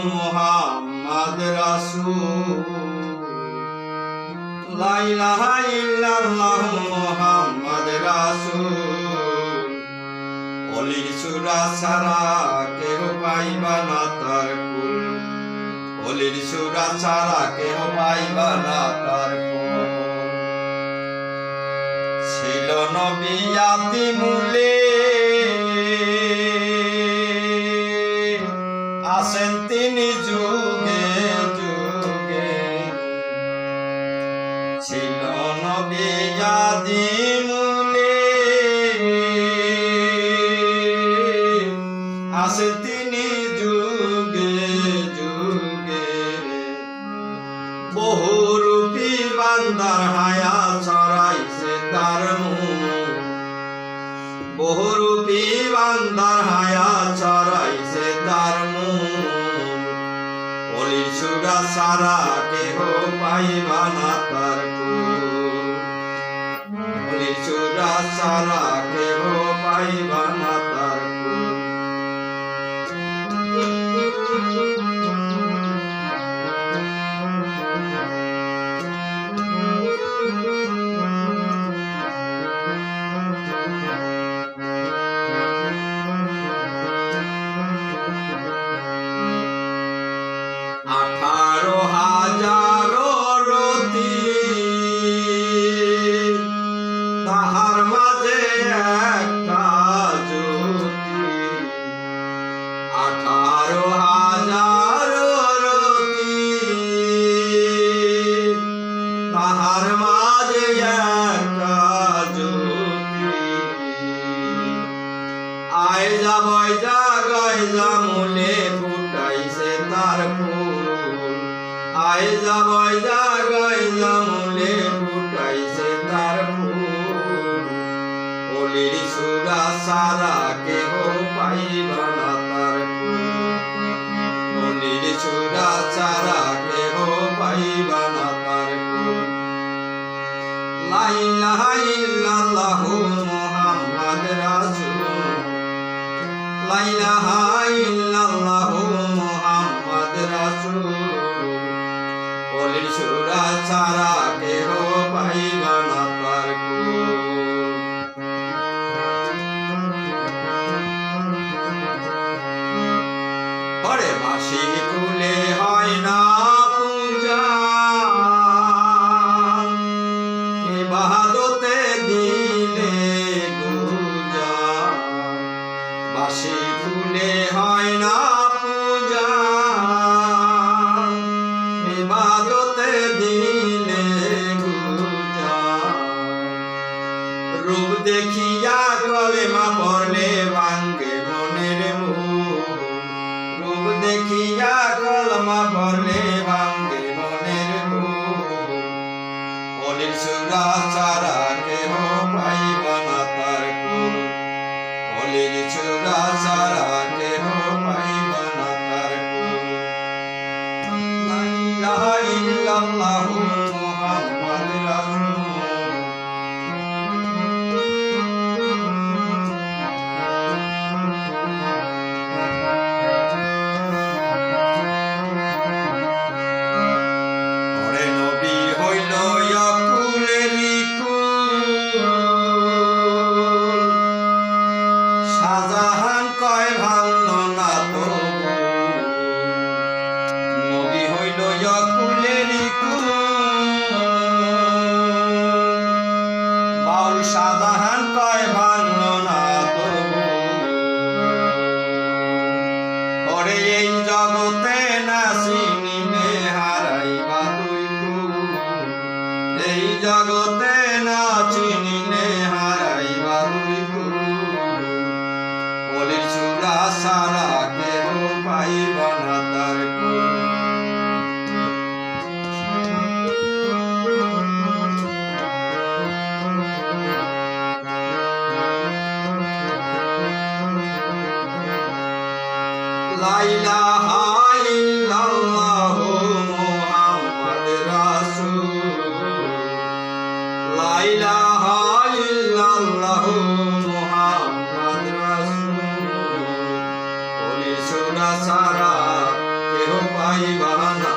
মুহাম্মদ রাসূল লা ইলাহা ইল্লাল্লাহ মুহাম্মদ রাসূল অলির সুরা ছাড়া কেহ পাইবা না তার কুল অলির সুরা ছাড়া কেহ পাইবা না তার কুল ছিল নবী আদিমুলে আসেন তিনি যুগে যুগে ছিল নবী আদিমুলে আসেন তিনি যুগে যুগে বহুরূপী বান্দার হায়া ছড়াইছে তার মুখ বহুরূপী বান্দার হায়া ছড়াইছে তার মুখ অলির সুরা ছাড়া কেহ পাইবা না তার কুল অলির সুরা ছাড়া কেহ পাইবা না তার কুল তাহার মাঝে একটা জ্যোতি 18,000 রতি তাহার মাঝে একটা জ্যোতি আয়জা বয়জা গয়জা মূলে ফুটাইছে তার ফুল আয়জা বয়জা গয়জা মূলে ফুটাইছে তার ফুল অলির সুরা ছাড়া কেহ পাইবা না তার কুল অলির সুরা ছাড়া কেহ পাইবা না তার কুল লা ইলাহা ইল্লাল্লাহ মুহাম্মদ রাসূল লা ইলাহা ইল্লাল্লাহ মুহাম্মদ রাসূল অলির সুরা ছাড়া কেহ পাইবা না তার কুল পরে বাঁশি কুলে হয় না পূজা ইবাদতে দিলে গুজা বাঁশি কুলে হয় না পূজা ইবাদতে দিলে গুজা রূপ দেখিয়া কলেমা পড়লে ভাঙ্গে মনের মুখ রূপ দেখিয়া কলমা পড়লে ভাঙ্গে মনের মুখ অলির সুরা ছাড়া কেহ পাইবা না তার কুল অলির সুরা ছাড়া কেহ পাইবা না তার কুল লা ইলাহা ইল্লাল্লাহু মুহাম্মদ রাসূল শাহজাহান কয় ভাঙল না তো নবী হইল কুলেরি কুল বাউল শাহজাহান কয় ভাঙল না তো ওরে এই জগতে না চিনিলে হারাইবা তুই কুল এই জগতে না চিনিলে হারাইবা তুই কুল অলির সুরা ছাড়া কেহ পাইবা না তার কুল লা ইলাহা ইল্লাল্লাহ পাইবা না